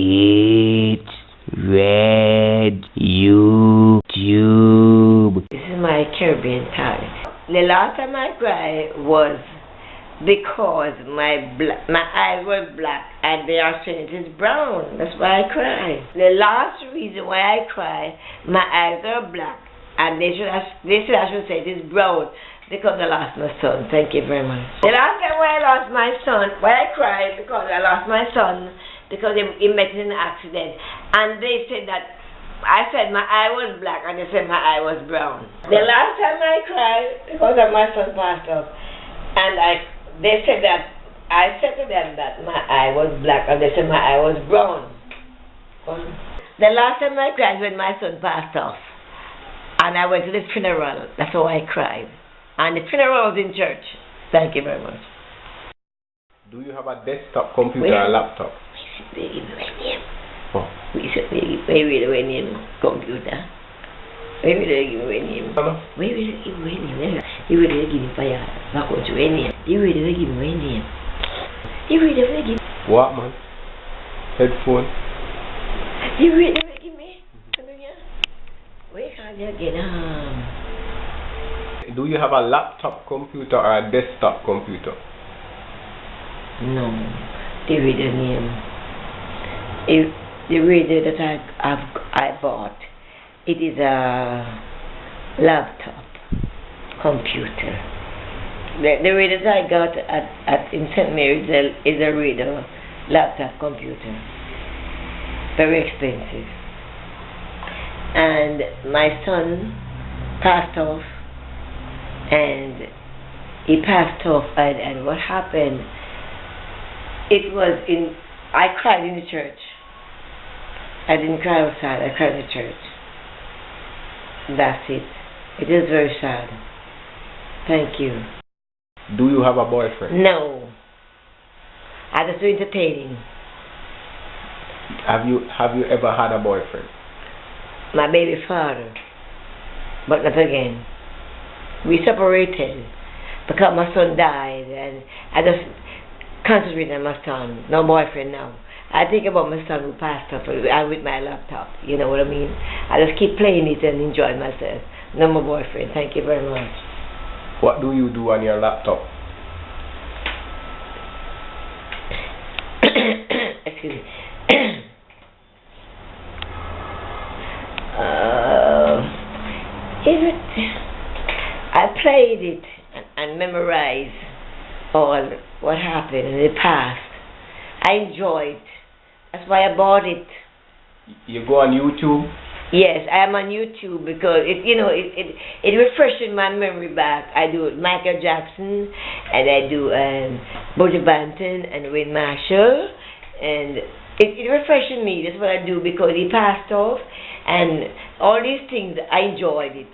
It's Red YouTube. This is my Caribbean time. The last time I cried was because my eyes were black and they are saying it is brown. That's why I cry. The last reason why I cry, my eyes are black and they said I should say it is brown because I lost my son. Thank you very much. The last time when I lost my son, why I cried because I lost my son because he met in an accident, and they said that I said my eye was black and they said my eye was brown. The last time I cried because of my son passed off, and they said that I said to them that my eye was black and they said my eye was brown. The last time I cried when my son passed off, and I went to the funeral. That's how I cried, and the funeral was in church. Thank you very much. Do you have a desktop computer or laptop? They give me name. Oh. We said they give me name computer. We will give me name. We will give me name. You will give me fire. Back on to name. You will give me name. You will give me. What, man? Headphone. You will give me. Where can you get Do you have a laptop computer or a desktop computer? No. The radio name. The radio that I bought, it is a laptop computer. The radio that I got in St. Mary's is a radio laptop computer. Very expensive. And my son passed off, and he passed off, and what happened, it was I cried in the church. I didn't cry outside, I cried in the church. That's it. It is very sad. Thank you. Do you have a boyfriend? No. I just do entertaining. Have you ever had a boyfriend? My baby father. But not again. We separated because my son died, and I just concentrate on my son. No boyfriend now. I think about my son who passed off with my laptop. You know what I mean? I just keep playing it and enjoy myself. No more boyfriend. Thank you very much. What do you do on your laptop? Excuse me. I played it and memorized all what happened in the past. I enjoyed it. That's why I bought it. You go on YouTube? Yes, I am on YouTube because it refreshes my memory back. I do Michael Jackson, and I do Buju Banton and Wayne Marshall, and it refreshes me. That's what I do because he passed off, and all these things I enjoyed it.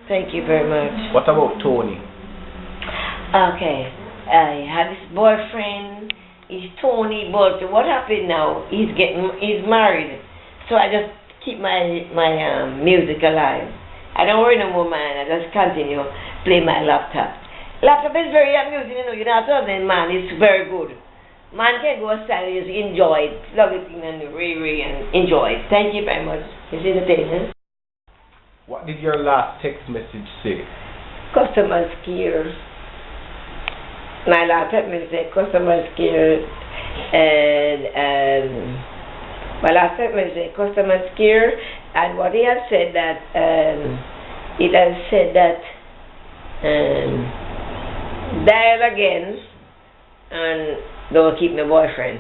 Thank you very much. What about Tony? Okay, I have this boyfriend. He's Tony, but what happened now? He's married, so I just keep my music alive. I don't worry no more, man. I just continue play my laptop. Laptop is very amusing, you know. Man, it's very good. Man can go outside and just enjoy it, love it, and and enjoy it. Thank you very much. It's entertaining. What did your last text message say? Customer care. My last text message said customer care, and my last text message said customer care, and what he had said that dial again and don't keep my boyfriend.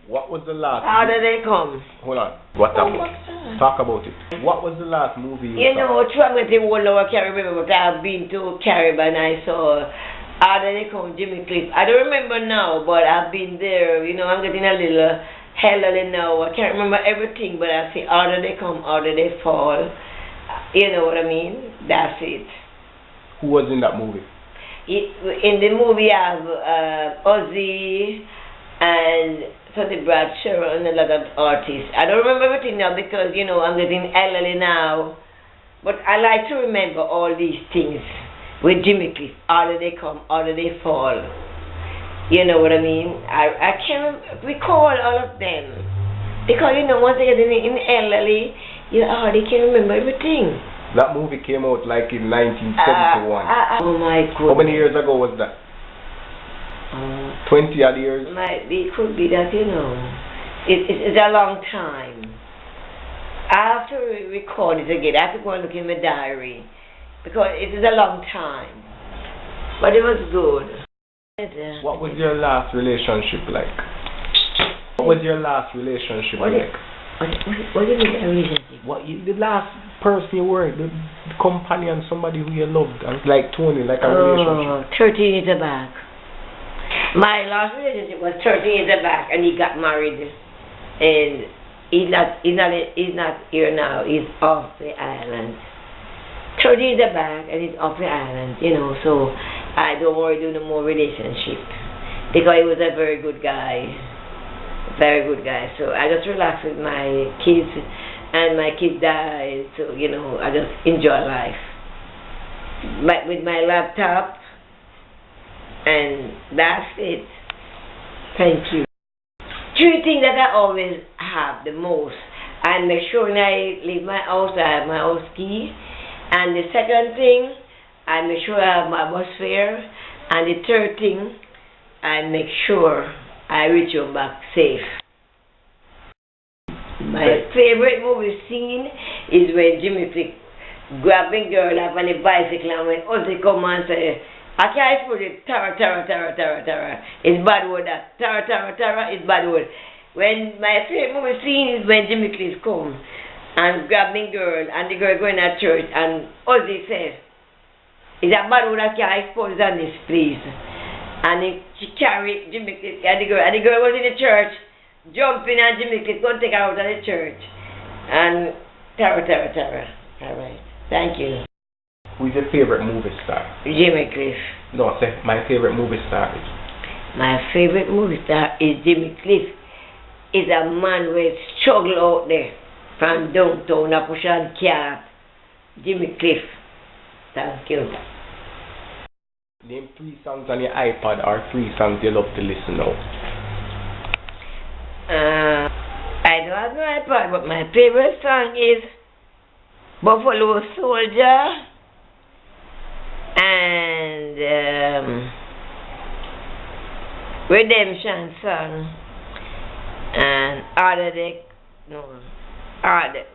What was the last? How did they come? Hold on. What happened? Talk about it. What was the last movie you know, saw? I'm going to the Caribbean, but I've been to Caribbean. I saw How Did They Come, Jimmy Cliff. I don't remember now, but I've been there. I'm getting a little hell now. I can't remember everything, but I say, how did they come, how did they fall? You know what I mean? That's it. Who was in that movie? In the movie, I have Ozzy and Sonny Bradshaw and a lot of artists. I don't remember everything now because, I'm getting elderly now. But I like to remember all these things with Jimmy Cliff. How did they come, how did they fall? You know what I mean? I can't recall all of them. Because, you know, once they get in elderly, you hardly can remember everything. That movie came out like in 1971. Oh my God. How many years ago was that? 20 odd years? Might be, could be that, you know. It's a long time. I have to record it again. I have to go and look in my diary. Because it is a long time. But it was good. What was your last relationship like? What was your last relationship like? What do you mean a relationship? The last person you were, the companion, somebody who you loved, and like Tony, like a relationship. 13 years back. My last relationship was 13 years back, and he got married, and he's not here now. He's off the island. 30 years back, and he's off the island, you know. So I don't want to do no more relationship because he was a very good guy. Very good guy. So I just relax with my kids, and my kids died, so you know, I just enjoy life. But with my laptop, and that's it. Thank you. Three things that I always have the most. I make sure when I leave my house, I have my house key. And the second thing, I make sure I have my bus fare. And the third thing, I make sure I reach home back safe. My favorite movie scene is when Jimmy Click grabbing girl up on the bicycle, and when Ozzy come and say, I can't put it, Tara. It's bad word that. Tara is bad word. When my favorite movie scene is when Jimmy Cliff come and grabbing girl, and the girl going to church, and Ozzy says, it's a bad word that can't expose on this place. And she carried Jimmy Cliff and the girl was in the church, jumping, and Jimmy Cliff going to take her out of the church. And Tara. Alright, thank you. Who's your favorite movie star? Jimmy Cliff. No, say my favorite movie star is. My favorite movie star is Jimmy Cliff. He's a man with struggle out there from downtown, a push and car. Jimmy Cliff. Thank you. Name 3 songs on your iPod or 3 songs you love to listen now. I don't have no iPod, but my favorite song is Buffalo Soldier and Redemption song and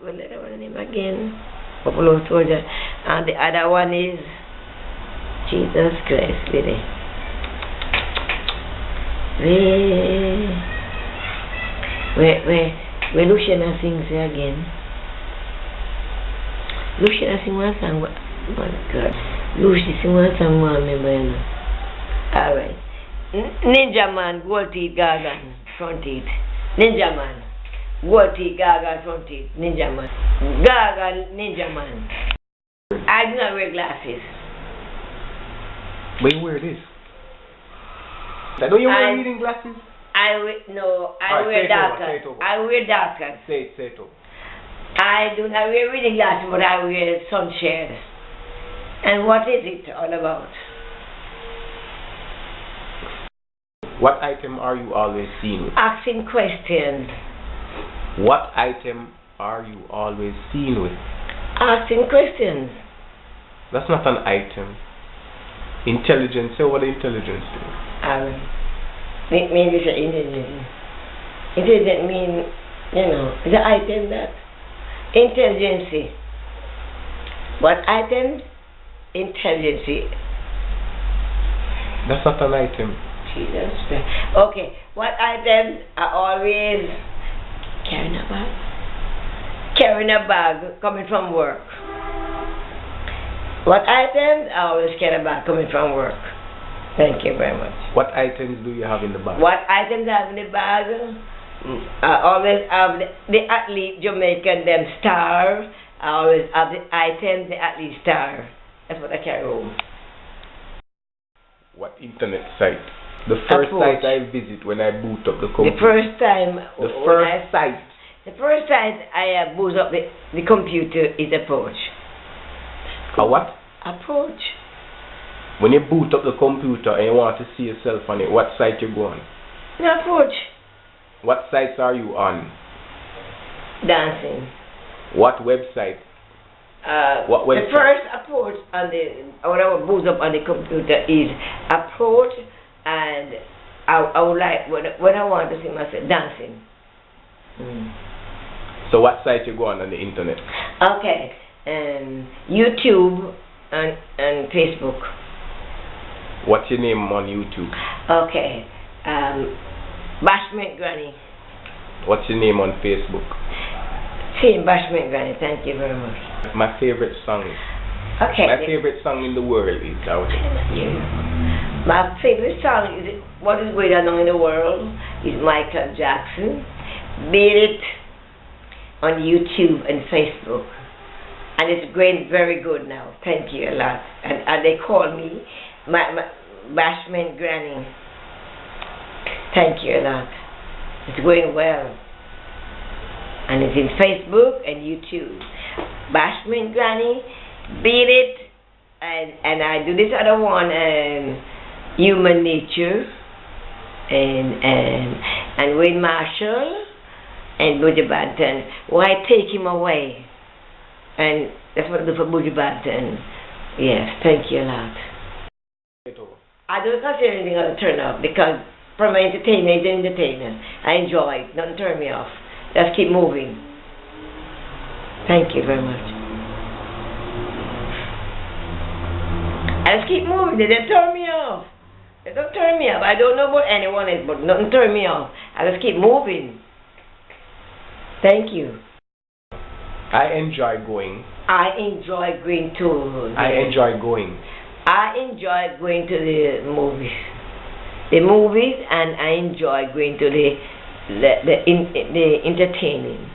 what's the other name again? Buffalo Soldier, and the other one is Jesus Christ, really. Where Luciana sings again. Luciana sing one song. Oh my God. Lucy sing one song, I remember, you know. Alright. Ninja Man, gold teeth, gargan, front teeth. Ninja Man, gold teeth, gargan, front teeth. Ninja Man. Gargan, Ninja Man. I do not wear glasses. But you wear this. Don't you wear reading glasses? I wear darker. I wear darker. Say it over. I do not wear reading glasses, but I wear sunshade. And what is it all about? What item are you always seen with? Asking questions. What item are you always seen with? Asking questions. That's not an item. Intelligence. Say what intelligence is. Maybe say intelligence. Intelligence mean, you know, it's an item that intelligence. What item? Intelligence. That's not an item. Jesus. Okay. What items are always carrying a bag? Carrying a bag coming from work. What items are always carrying a bag coming from work? Thank you very much. What items do you have in the bag? What items I have in the bag? I always have the athlete Jamaican, them star. I always have the items, the athlete star. That's what I carry home. What internet site? The first site I visit when I boot up the computer. The first time. The first site I boot up the computer is Approach. A what? Approach. When you boot up the computer and you want to see yourself on it, what site you go on? No approach. What sites are you on? Dancing. What website? What the website? first approach on the when I boot up on the computer is approach, and I would like when I want to see myself dancing. So what site you go on the internet? Okay, YouTube and Facebook. What's your name on YouTube? Okay, Bashment Granny. What's your name on Facebook? Same Bashment Granny. Thank you very much. My favorite song. Okay. My favorite song in the world is out. Yeah. My favorite song is What Is Going On in the World is Michael Jackson. Made it on YouTube and Facebook. And it's going very good now. Thank you a lot. And they call me my Bashment Granny. Thank you a lot. It's going well. And it's in Facebook and YouTube. Bashment Granny, Beat It, and I do this other one, Human Nature, and Wayne Marshall, and Buju Banton. Why Take Him Away? And that's what I do for Buju Banton. Yes, thank you a lot. I don't consider anything on the turn off because from my entertainment to entertainer, I enjoy it. Don't turn me off. Just keep moving. Thank you very much. I just keep moving. They don't turn me off. They don't turn me off. I don't know what anyone is, but nothing turn me off. I just keep moving. Thank you. I enjoy going. I enjoy going to. I enjoy going. I enjoy going to the movies. The movies, and I enjoy going to the entertaining.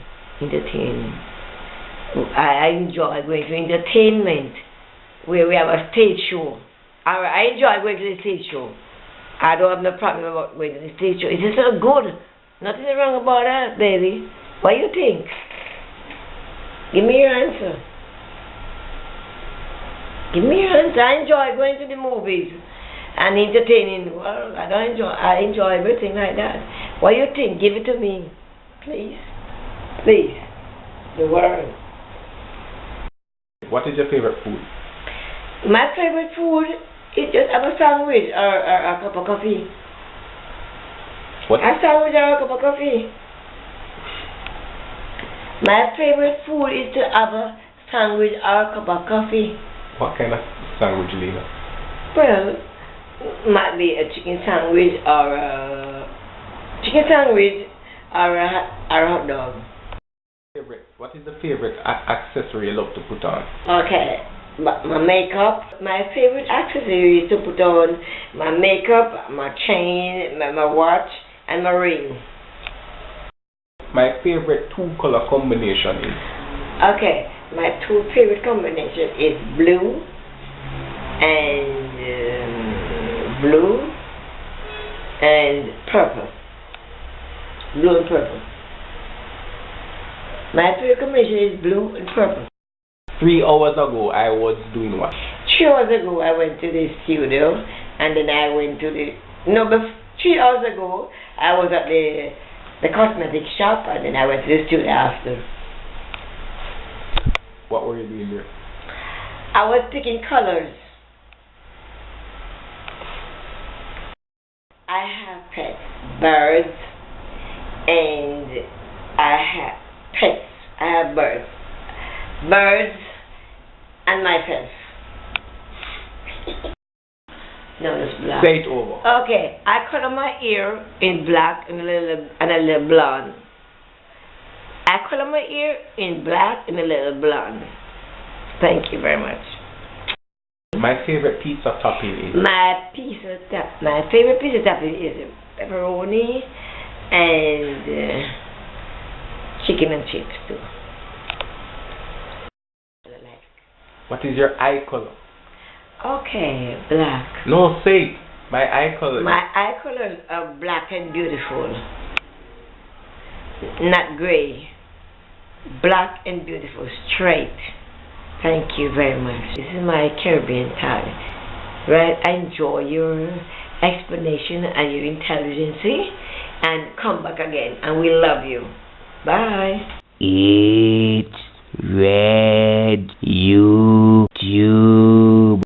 I enjoy going to entertainment where we have a stage show. I enjoy going to the stage show. I don't have no problem about going to the stage show. It is so good. Nothing wrong about that, baby. What do you think? Give me your answer. Give me your answer. I enjoy going to the movies and entertaining. Well, I enjoy everything like that. What do you think? Give it to me. Please. Please. The world. What is your favorite food? My favorite food is just have a sandwich or a cup of coffee. What? A sandwich or a cup of coffee. My favorite food is to have a sandwich or a cup of coffee. What kind of sandwich, Lena? Well, might be a chicken sandwich or a hot dog. What is the favorite accessory you love to put on? Okay, my makeup. My favorite accessory is to put on my makeup, my chain, my watch, and my ring. My favorite two-color combination is? Okay, my two favorite combination is blue and purple. Blue and purple. My favorite combination is blue and purple. 3 hours ago, I was doing what? 3 hours ago, I went to the studio, and then I went to the... No, but 3 hours ago, I was at the cosmetic shop, and then I went to the studio after. What were you doing there? I was picking colors. I have pets, birds, and I have pets. I have birds. Birds and my pets. No, it's black. Say it over. Okay, I color my ear in black and a little blonde. I color my ear in black and a little blonde. Thank you very much. My favorite pizza topping is? My favorite pizza topping is pepperoni and chicken and chips too. What is your eye color? Okay, black. No, say it. My eye color. My eye colors are black and beautiful. Not gray. Black and beautiful, straight. Thank you very much. This is my Caribbean tie. Right? I enjoy your explanation and your intelligence. And come back again. And we love you. Bye. It's red.